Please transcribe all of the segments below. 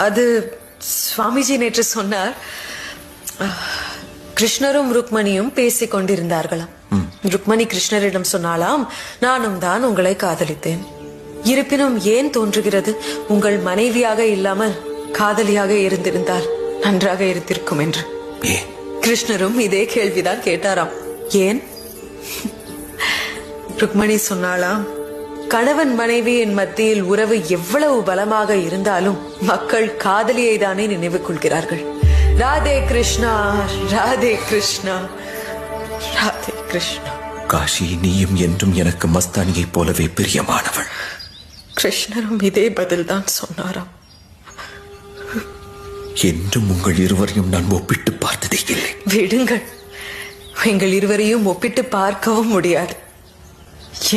அது சுவாமிஜி நேற்று சொன்னார். கிருஷ்ணரும் ருக்மணியும் பேசிக் கொண்டிருந்தார்களாம். ருக்மணி கிருஷ்ணரிடம் சொன்னாலாம், நானும் தான் உங்களை காதலித்தேன். இருப்பினும் ஏன் தோன்றுகிறது உங்கள் மனைவியாக இல்லாமல் காதலியாக இருந்திருந்தால் நன்றாக இருந்திருக்கும் என்று. கிருஷ்ணரும் இதே கேள்விதான் கேட்டாராம். ஏன்? ருக்மணி சொன்னாலாம், கணவன் மனைவியின் மத்தியில் உறவு எவ்வளவு பலமாக இருந்தாலும் மக்கள் காதலியை தானே நினைவு கொள்கிறார்கள். ராதே கிருஷ்ணா, ராதே கிருஷ்ணா, ராதே கிருஷ்ணா. காஷி, நீயும் என்றும் எனக்கு மஸ்தானியை போலவே பிரியமானவள். கிருஷ்ணரும் இதே பதில் தான் சொன்னாராம். என்றும் உங்கள் இருவரையும் நான் ஒப்பிட்டு பார்த்ததே இல்லை. விடுங்கள், எங்கள் இருவரையும் ஒப்பிட்டு பார்க்கவும் முடியாது.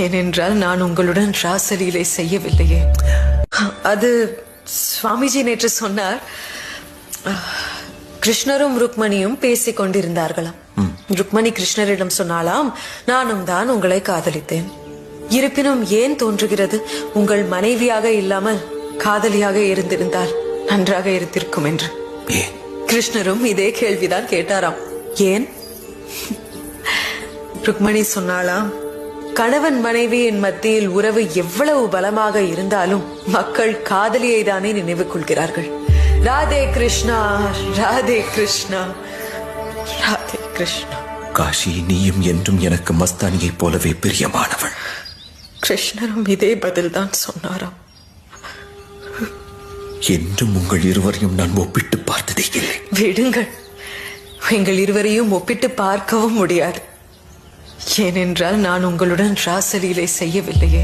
ஏனென்றால் நான் உங்களுடன் ராசலீலை செய்யவில்லையே. அது சுவாமிஜி நேற்று சொன்னார். கிருஷ்ணரும் ருக்மணியும் பேசிக் கொண்டிருந்தார்களாம். ருக்மணி கிருஷ்ணரிடம் சொன்னாலாம், நானும் தான் உங்களை காதலித்தேன். இருப்பினும் ஏன் தோன்றுகிறது உங்கள் மனைவியாக இல்லாமல் காதலியாக இருந்திருந்தால் நன்றாக இருந்திருக்கும் என்று. கிருஷ்ணரும் இதே கேள்விதான் கேட்டாராம். ஏன்? ருக்மணி சொன்னாலாம், கணவன் மனைவியின் மத்தியில் உறவு எவ்வளவு பலமாக இருந்தாலும் மக்கள் காதலியை தானே நினைவு கொள்கிறார்கள். ராதே கிருஷ்ணா, ராதே கிருஷ்ணா, ராதே கிருஷ்ணா. காஷி, நீயும் என்றும் எனக்கு மஸ்தானியை போலவே பிரியமானவள். கிருஷ்ணரும் இதே பதில் தான் சொன்னாராம். என்றும் உங்கள் இருவரையும் நான் ஒப்பிட்டு பார்த்ததே இல்லை. விடுங்கள், எங்கள் இருவரையும் ஒப்பிட்டு பார்க்கவும் முடியாது. ஏனென்றால் நான் உங்களுடன் ராசலீலை செய்யவில்லையே.